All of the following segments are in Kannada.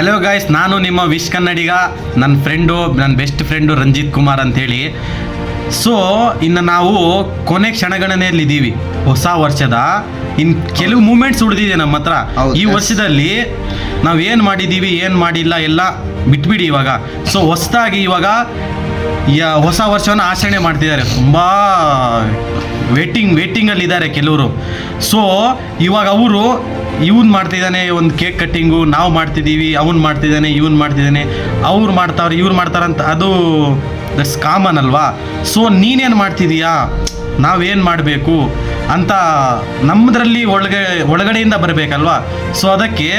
ಹಲೋ ಗಾಯ್ಸ್, ನಾನು ನಿಮ್ಮ ವಿಶ್ ಕನ್ನಡಿಗ. ನನ್ನ ಬೆಸ್ಟ್ ಫ್ರೆಂಡು ರಂಜಿತ್ ಕುಮಾರ್ ಅಂತೇಳಿ. ಸೊ ಇನ್ನು ನಾವು ಕೊನೆ ಕ್ಷಣಗಣನೆಯಲ್ಲಿದ್ದೀವಿ ಹೊಸ ವರ್ಷದ. ಇನ್ನು ಕೆಲವು ಮೂಮೆಂಟ್ಸ್ ಉಳಿದಿದೆ ನಮ್ಮ ಹತ್ರ. ಈ ವರ್ಷದಲ್ಲಿ ನಾವು ಏನು ಮಾಡಿದ್ದೀವಿ, ಏನು ಮಾಡಿಲ್ಲ ಎಲ್ಲ ಬಿಟ್ಬಿಡಿ ಇವಾಗ. ಸೊ ಹೊಸದಾಗಿ ಇವಾಗ ಹೊಸ ವರ್ಷವನ್ನು ಆಚರಣೆ ಮಾಡ್ತಿದ್ದಾರೆ. ತುಂಬ ವೇಟಿಂಗಲ್ಲಿದ್ದಾರೆ ಕೆಲವರು. ಸೊ ಇವಾಗ ಅವರು ಇವನು ಮಾಡ್ತಿದ್ದಾನೆ ಒಂದು ಕೇಕ್ ಕಟ್ಟಿಂಗು, ನಾವು ಮಾಡ್ತಿದ್ದೀವಿ, ಅವ್ನು ಮಾಡ್ತಿದ್ದಾನೆ, ಇವನು ಮಾಡ್ತಿದ್ದಾನೆ, ಅವ್ರು ಮಾಡ್ತಾವ್ರೆ, ಇವ್ರು ಮಾಡ್ತಾರಂತ. ಅದು ದಟ್ಸ್ ಕಾಮನ್ ಅಲ್ವಾ. ಸೊ ನೀನೇನು ಮಾಡ್ತಿದ್ದೀಯಾ, ನಾವೇನು ಮಾಡಬೇಕು ಅಂತ ನಮ್ಮದ್ರಲ್ಲಿ ಒಳಗಡೆಯಿಂದ ಬರಬೇಕಲ್ವಾ. ಸೊ ಅದಕ್ಕೆ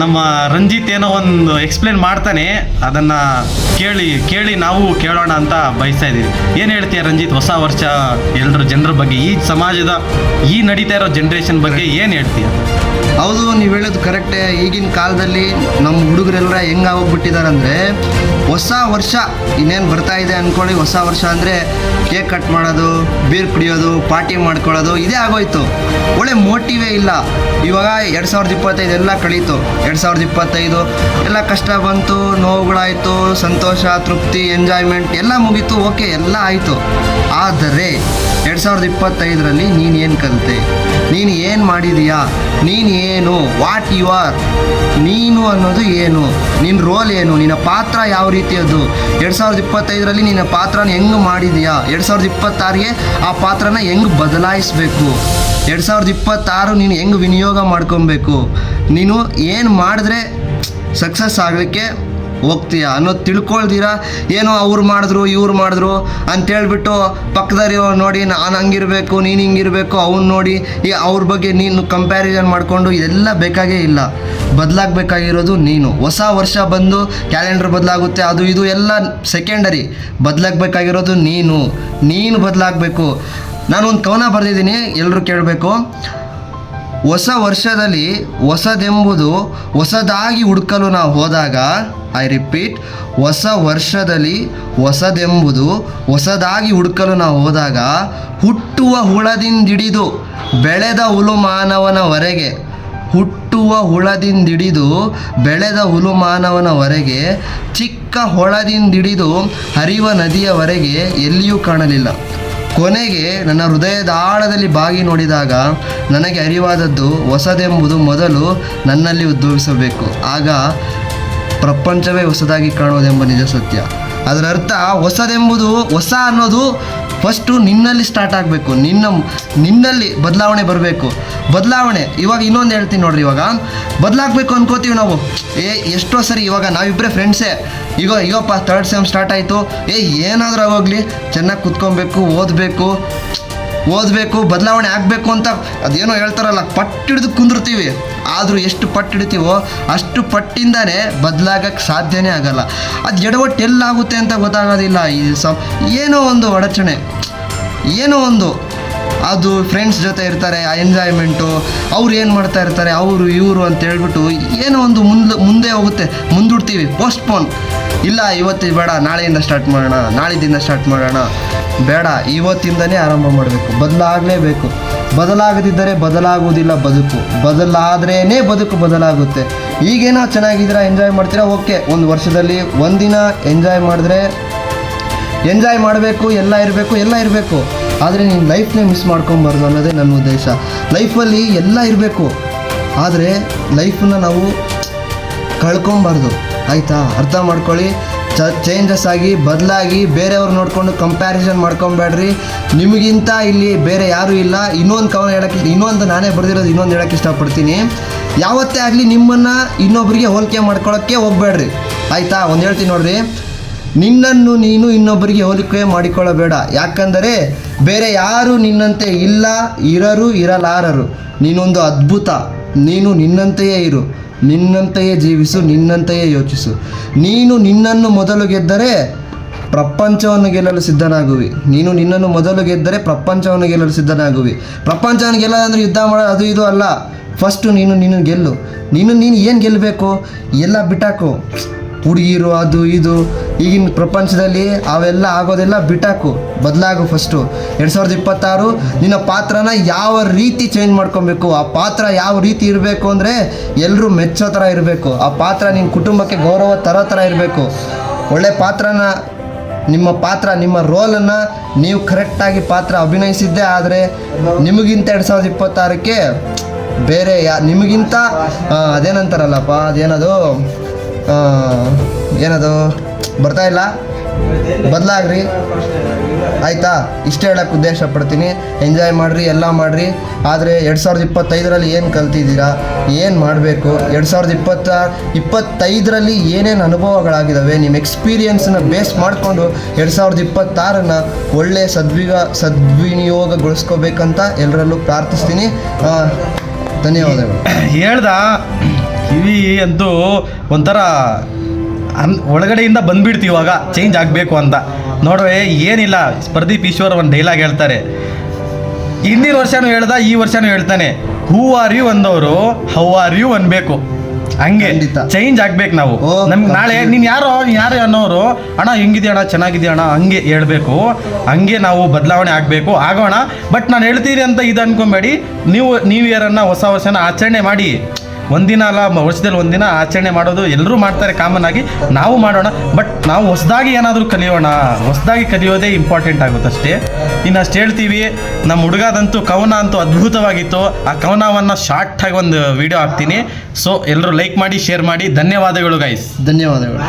ನಮ್ಮ ರಂಜಿತ್ ಏನೋ ಒಂದು ಎಕ್ಸ್ಪ್ಲೇನ್ ಮಾಡ್ತಾನೆ, ಅದನ್ನು ಕೇಳಿ ನಾವು ಕೇಳೋಣ ಅಂತ ಬಯಸ್ತಾ ಇದ್ದೀವಿ. ಏನು ಹೇಳ್ತೀಯ ರಂಜಿತ್, ಹೊಸ ವರ್ಷ ಎಲ್ಲರ ಜನರ ಬಗ್ಗೆ, ಈ ಸಮಾಜದ ಈ ನಡೀತಾ ಇರೋ ಜನ್ರೇಷನ್ ಬಗ್ಗೆ ಏನು ಹೇಳ್ತೀಯ? ಹೌದು, ನೀವು ಹೇಳೋದು ಕರೆಕ್ಟೇ. ಈಗಿನ ಕಾಲದಲ್ಲಿ ನಮ್ಮ ಹುಡುಗರೆಲ್ಲ ಹೆಂಗಾಗೋಗ್ಬಿಟ್ಟಿದ್ದಾರೆ ಅಂದರೆ, ಹೊಸ ವರ್ಷ ಇನ್ನೇನು ಬರ್ತಾ ಇದೆ ಅಂದ್ಕೊಳ್ಳಿ. ಹೊಸ ವರ್ಷ ಅಂದರೆ ಕೇಕ್ ಕಟ್ ಮಾಡೋದು, ಬೀರ್ ಕುಡಿಯೋದು, ಪಾರ್ಟಿ ಮಾಡ್ಕೊಳ್ಳೋದು, ಇದೇ ಆಗೋಯ್ತು. ಒಳ್ಳೆ ಮೋಟಿವೇ ಇಲ್ಲ. ಇವಾಗ 2025 ಎಲ್ಲ ಕಳೀತು. 2025 ಎಲ್ಲ ಕಷ್ಟ ಬಂತು, ನೋವುಗಳಾಯಿತು, ಸಂತೋಷ, ತೃಪ್ತಿ, ಎಂಜಾಯ್ಮೆಂಟ್ ಎಲ್ಲ ಮುಗೀತು. ಓಕೆ, ಎಲ್ಲ ಆಯಿತು. ಆದರೆ 2025ರಲ್ಲಿ ನೀನು ಏನು ಕಲಿತೆ, ನೀನು ಏನು ಮಾಡಿದೀಯಾ, ನೀನು ಏನು, ವಾಟ್ ಯು ಆರ್, ನೀನು ಅನ್ನೋದು ಏನು, ನಿನ್ನ ರೋಲ್ ಏನು, ನಿನ್ನ ಪಾತ್ರ ಯಾವ ರೀತಿಯದು, 2025ರಲ್ಲಿ ನಿನ್ನ ಪಾತ್ರನ ಹೆಂಗೆ ಮಾಡಿದೀಯಾ, 2026ಗೆ ಆ ಪಾತ್ರನ ಹೆಂಗೆ ಬದಲಾಯಿಸಬೇಕು, 2026 ನೀನು ಹೆಂಗೆ ವಿನಿಯೋಗ ಮಾಡ್ಕೊಬೇಕು, ನೀನು ಏನು ಮಾಡಿದ್ರೆ ಸಕ್ಸಸ್ ಆಗಲಿಕ್ಕೆ ಹೋಗ್ತೀಯಾ ಅನ್ನೋದು ತಿಳ್ಕೊಳ್ದಿರ, ಏನೋ ಅವ್ರು ಮಾಡಿದ್ರು ಇವ್ರು ಮಾಡಿದ್ರು ಅಂತೇಳ್ಬಿಟ್ಟು ಪಕ್ಕದಲ್ಲಿ ನೋಡಿ ನಾನು ಹಂಗಿರಬೇಕು, ನೀನು ಹಿಂಗಿರಬೇಕು, ಅವ್ನು ನೋಡಿ ಅವ್ರ ಬಗ್ಗೆ ನೀನು ಕಂಪ್ಯಾರಿಸನ್ ಮಾಡಿಕೊಂಡು ಇದೆಲ್ಲ ಬೇಕಾಗೇ ಇಲ್ಲ. ಬದಲಾಗಬೇಕಾಗಿರೋದು ನೀನು. ಹೊಸ ವರ್ಷ ಬಂದು ಕ್ಯಾಲೆಂಡರ್ ಬದಲಾಗುತ್ತೆ, ಅದು ಇದು ಎಲ್ಲ ಸೆಕೆಂಡರಿ. ಬದಲಾಗಬೇಕಾಗಿರೋದು ನೀನು ಬದಲಾಗಬೇಕು. ನಾನು ಒಂದು ಕವನ ಬರೆದಿದ್ದೀನಿ, ಎಲ್ಲರೂ ಕೇಳಬೇಕು. ಹೊಸ ವರ್ಷದಲ್ಲಿ ಹೊಸದೆಂಬುದು ಹೊಸದಾಗಿ ಹುಡುಕಲು ನಾವು ಹೋದಾಗ, ಐ ರಿಪೀಟ್, ಹೊಸ ವರ್ಷದಲ್ಲಿ ಹೊಸದೆಂಬುದು ಹೊಸದಾಗಿ ಹುಡುಕಲು ನಾವು ಹೋದಾಗ, ಹುಟ್ಟುವ ಹುಳದಿಂದಿಡಿದು ಬೆಳೆದ ಹುಲುಮಾನವನವರೆಗೆ, ಹುಟ್ಟುವ ಹುಳದಿಂದಿಡಿದು ಬೆಳೆದ ಹುಲುಮಾನವನವರೆಗೆ, ಚಿಕ್ಕ ಹೊಳದಿಂದಿಡಿದು ಹರಿವ ನದಿಯವರೆಗೆ ಎಲ್ಲಿಯೂ ಕಾಣಲಿಲ್ಲ. ಕೊನೆಗೆ ನನ್ನ ಹೃದಯದ ಆಳದಲ್ಲಿ ಬಾಗಿ ನೋಡಿದಾಗ ನನಗೆ ಅರಿವಾದದ್ದು, ಹೊಸದೆಂಬುದು ಮೊದಲು ನನ್ನಲ್ಲಿ ಉದ್ಭವಿಸಬೇಕು, ಆಗ ಪ್ರಪಂಚವೇ ಹೊಸದಾಗಿ ಕಾಣುವುದೆಂಬ ನಿಜ ಸತ್ಯ. ಅದರ ಅರ್ಥ, ಹೊಸ ಅನ್ನೋದು ಫಸ್ಟು ನಿನ್ನಲ್ಲಿ ಸ್ಟಾರ್ಟ್ ಆಗಬೇಕು. ನಿನ್ನಲ್ಲಿ ಬದಲಾವಣೆ ಬರಬೇಕು. ಇವಾಗ ಇನ್ನೊಂದು ಹೇಳ್ತೀನಿ ನೋಡ್ರಿ. ಇವಾಗ ಬದಲಾಗಬೇಕು ಅನ್ಕೋತೀವಿ ನಾವು. ಎಷ್ಟೋ ಸರಿ ಇವಾಗ ನಾವಿಬ್ಬರೇ ಫ್ರೆಂಡ್ಸೇ, ಇವಪ್ಪ 3rd ಸೆಮ್ ಸ್ಟಾರ್ಟ್ ಆಯಿತು, ಏನಾದರೂ ಆಗೋಗ್ಲಿ, ಚೆನ್ನಾಗಿ ಕುತ್ಕೊಬೇಕು, ಓದಬೇಕು, ಬದಲಾವಣೆ ಆಗಬೇಕು ಅಂತ ಅದೇನೋ ಹೇಳ್ತಾರಲ್ಲ, ಪಟ್ಟಿಡಿದು ಕುಂದಿರ್ತೀವಿ. ಆದರೂ ಎಷ್ಟು ಪಟ್ಟಿಡ್ತೀವೋ ಅಷ್ಟು ಪಟ್ಟಿಂದನೇ ಬದಲಾಗಕ್ಕೆ ಸಾಧ್ಯನೇ ಆಗಲ್ಲ. ಅದು ಎಡವಟ್ಟು ಎಲ್ಲಾಗುತ್ತೆ ಅಂತ ಗೊತ್ತಾಗೋದಿಲ್ಲ. ಏನೋ ಒಂದು ಅಡಚಣೆ, ಏನೋ ಒಂದು, ಅದು ಫ್ರೆಂಡ್ಸ್ ಜೊತೆ ಇರ್ತಾರೆ, ಆ ಎಂಜಾಯ್ಮೆಂಟು, ಅವ್ರು ಏನು ಮಾಡ್ತಾ ಇರ್ತಾರೆ, ಅವರು ಇವರು ಅಂತ ಹೇಳ್ಬಿಟ್ಟು ಏನೋ ಒಂದು ಮುಂದೆ ಹೋಗುತ್ತೆ, ಮುಂದೂಡ್ತೀವಿ. ಪೋಸ್ಟ್ಪೋನ್, ಇಲ್ಲ ಇವತ್ತು ಬೇಡ, ನಾಳೆಯಿಂದ ಸ್ಟಾರ್ಟ್ ಮಾಡೋಣ, ನಾಳಿದ್ದಿಂದ ಸ್ಟಾರ್ಟ್ ಮಾಡೋಣ, ಬೇಡ, ಇವತ್ತಿಂದನೇ ಆರಂಭ ಮಾಡಬೇಕು. ಬದಲಾಗಲೇಬೇಕು. ಬದಲಾಗದಿದ್ದರೆ ಬದಲಾಗುವುದಿಲ್ಲ ಬದುಕು. ಬದಲಾದ್ರೇ ಬದುಕು ಬದಲಾಗುತ್ತೆ. ಈಗೇನೋ ಚೆನ್ನಾಗಿದ್ದೀರಾ, ಎಂಜಾಯ್ ಮಾಡ್ತೀರಾ, ಓಕೆ, ಒಂದು ವರ್ಷದಲ್ಲಿ ಒಂದಿನ ಎಂಜಾಯ್ ಮಾಡಬೇಕು, ಎಲ್ಲ ಇರಬೇಕು. ಆದರೆ ನೀನು ಲೈಫ್ನೇ ಮಿಸ್ ಮಾಡ್ಕೊಬಾರ್ದು ಅನ್ನೋದೇ ನನ್ನ ಉದ್ದೇಶ. ಲೈಫಲ್ಲಿ ಎಲ್ಲ ಇರಬೇಕು, ಆದರೆ ಲೈಫನ್ನು ನಾವು ಕಳ್ಕೊಬಾರ್ದು. ಆಯಿತಾ? ಅರ್ಥ ಮಾಡ್ಕೊಳ್ಳಿ. ಚೇಂಜಸ್ ಆಗಿ, ಬದಲಾಗಿ, ಬೇರೆಯವ್ರು ನೋಡಿಕೊಂಡು ಕಂಪ್ಯಾರಿಸನ್ ಮಾಡ್ಕೊಬೇಡ್ರಿ. ನಿಮಗಿಂತ ಇಲ್ಲಿ ಬೇರೆ ಯಾರೂ ಇಲ್ಲ. ಇನ್ನೊಂದು ನಾನೇ ಬರೆದಿರೋದು ಇನ್ನೊಂದು ಹೇಳೋಕ್ಕೆ ಇಷ್ಟಪಡ್ತೀನಿ. ಯಾವತ್ತೇ ಆಗಲಿ ನಿಮ್ಮನ್ನು ಇನ್ನೊಬ್ಬರಿಗೆ ಹೋಲಿಕೆ ಮಾಡ್ಕೊಳ್ಳೋಕ್ಕೆ ಹೋಗಬೇಡ್ರಿ. ಆಯಿತಾ? ಒಂದು ಹೇಳ್ತೀನಿ ನೋಡ್ರಿ, ನಿನ್ನನ್ನು ನೀನು ಇನ್ನೊಬ್ಬರಿಗೆ ಹೋಲಿಕೆ ಮಾಡಿಕೊಳ್ಳಬೇಡ. ಯಾಕಂದರೆ ಬೇರೆ ಯಾರೂ ನಿನ್ನಂತೆ ಇಲ್ಲ, ಇರಲಾರರು. ನೀನೊಂದು ಅದ್ಭುತ. ನೀನು ನಿನ್ನಂತೆಯೇ ಇರು, ನಿನ್ನಂತೆಯೇ ಜೀವಿಸು, ನಿನ್ನಂತೆಯೇ ಯೋಚಿಸು. ನೀನು ನಿನ್ನನ್ನು ಮೊದಲು ಗೆದ್ದರೆ ಪ್ರಪಂಚವನ್ನು ಗೆಲ್ಲಲು ಸಿದ್ಧನಾಗುವಿ. ನೀನು ನಿನ್ನನ್ನು ಮೊದಲು ಗೆದ್ದರೆ ಪ್ರಪಂಚವನ್ನು ಗೆಲ್ಲಲು ಸಿದ್ಧನಾಗುವಿ. ಪ್ರಪಂಚವನ್ನು ಗೆಲ್ಲೋದಂದ್ರೆ ಯುದ್ಧ ಮಾಡೋದು ಅದು ಇದು ಅಲ್ಲ. ಫಸ್ಟು ನೀನು ಗೆಲ್ಲು. ನೀನು ಏನು ಗೆಲ್ಲಬೇಕು, ಎಲ್ಲ ಬಿಟ್ಟಾಕು. ಹುಡುಗಿರು ಅದು ಇದು ಈಗಿನ ಪ್ರಪಂಚದಲ್ಲಿ ಅವೆಲ್ಲ ಆಗೋದೆಲ್ಲ ಬಿಟ್ಟಾಕು, ಬದಲಾಗು. ಫಸ್ಟು 2026 ನಿನ್ನ ಪಾತ್ರನ ಯಾವ ರೀತಿ ಚೇಂಜ್ ಮಾಡ್ಕೊಬೇಕು, ಆ ಪಾತ್ರ ಯಾವ ರೀತಿ ಇರಬೇಕು ಅಂದರೆ ಎಲ್ಲರೂ ಮೆಚ್ಚೋ ಥರ ಇರಬೇಕು. ಆ ಪಾತ್ರ ನಿನ್ನ ಕುಟುಂಬಕ್ಕೆ ಗೌರವ ತರೋ ಥರ ಇರಬೇಕು. ಒಳ್ಳೆ ಪಾತ್ರನ ನಿಮ್ಮ ರೋಲನ್ನು ನೀವು ಕರೆಕ್ಟಾಗಿ ಪಾತ್ರ ಅಭಿನಯಿಸಿದ್ದೇ ಆದರೆ ನಿಮಗಿಂತ 2026ಕ್ಕೆ ಬೇರೆ ನಿಮಗಿಂತ ಅದೇನಂತಾರಲ್ಲಪ್ಪ, ಏನದು ಬರ್ತಾ ಇಲ್ಲ, ಬದಲಾಗ್ರಿ ಆಯಿತಾ. ಇಷ್ಟೇ ಹೇಳೋಕ್ಕೆ ಉದ್ದೇಶ ಪಡ್ತೀನಿ. ಎಂಜಾಯ್ ಮಾಡಿರಿ, ಎಲ್ಲ ಮಾಡಿರಿ. ಆದರೆ 2025ರಲ್ಲಿ ಏನು ಕಲ್ತಿದ್ದೀರಾ, ಏನು ಮಾಡಬೇಕು, 2025ರಲ್ಲಿ ಏನೇನು ಅನುಭವಗಳಾಗಿದ್ದಾವೆ, ನಿಮ್ಮ ಎಕ್ಸ್ಪೀರಿಯನ್ಸನ್ನ ಬೇಸ್ ಮಾಡಿಕೊಂಡು 2026ನ್ನ ಒಳ್ಳೆಯ ಸದ್ವಿನಿಯೋಗಗೊಳಿಸ್ಕೋಬೇಕಂತ ಎಲ್ಲರಲ್ಲೂ ಪ್ರಾರ್ಥಿಸ್ತೀನಿ. ಧನ್ಯವಾದಗಳು. ಹೇಳ್ದ ಕಿವಿ ಅಂತೂ ಒಂಥರ ಒಳಗಡೆಯಿಂದ ಬಂದ್ಬಿಡ್ತೀವಿ ಇವಾಗ ಚೇಂಜ್ ಆಗಬೇಕು ಅಂತ. ನೋಡುವೆ ಏನಿಲ್ಲ, ಪ್ರದೀಪ್ ಈಶ್ವರ್ ಒಂದು ಡೈಲಾಗ್ ಹೇಳ್ತಾರೆ, ಹಿಂದಿನ ವರ್ಷನೂ ಹೇಳ್ದ, ಈ ವರ್ಷನೂ ಹೇಳ್ತಾನೆ, ಹೂ ಆರ್ ಯು ಅಂದವರು ಹೌ ಆರ್ ಯು ಅನ್ಬೇಕು. ಹಂಗೆ ಚೇಂಜ್ ಆಗ್ಬೇಕು ನಾವು. ನಮ್ಗೆ ನಾಳೆ ನೀನು ಯಾರು ಅನ್ನೋರು ಅಣ್ಣ ಹೆಂಗಿದ್ಯಾ ಅಣ್ಣ, ಚೆನ್ನಾಗಿದ್ಯಾ ಅಣ್ಣ ಹಂಗೆ ಹೇಳ್ಬೇಕು. ಹಂಗೆ ನಾವು ಬದಲಾವಣೆ ಆಗೋಣ. ಬಟ್ ನಾನು ಹೇಳ್ತೀರಿ ಅಂತ ಇದು ಅನ್ಕೊಬೇಡಿ. ನೀವು ನ್ಯೂ ಇಯರನ್ನು, ಹೊಸ ವರ್ಷನ ಆಚರಣೆ ಮಾಡಿ. ಒಂದಿನ ಅಲ್ಲ, ವರ್ಷದಲ್ಲಿ ಒಂದಿನ ಆಚರಣೆ ಮಾಡೋದು ಎಲ್ಲರೂ ಮಾಡ್ತಾರೆ ಕಾಮನ್ ಆಗಿ, ನಾವು ಮಾಡೋಣ. ಬಟ್ ನಾವು ಹೊಸದಾಗಿ ಏನಾದರೂ ಕಲಿಯೋಣ. ಹೊಸದಾಗಿ ಕಲಿಯೋದೇ ಇಂಪಾರ್ಟೆಂಟ್ ಆಗುತ್ತೆ ಅಷ್ಟೇ. ಇನ್ನು ಅಷ್ಟು ಹೇಳ್ತೀವಿ. ನಮ್ಮ ಹುಡುಗದಂತೂ ಕವನ ಅಂತೂ ಅದ್ಭುತವಾಗಿತ್ತು. ಆ ಕವನವನ್ನು ಶಾರ್ಟಾಗಿ ಒಂದು ವಿಡಿಯೋ ಹಾಕ್ತೀನಿ. ಸೊ ಎಲ್ಲರೂ ಲೈಕ್ ಮಾಡಿ, ಶೇರ್ ಮಾಡಿ. ಧನ್ಯವಾದಗಳು ಗೈಸ್. ಧನ್ಯವಾದಗಳು.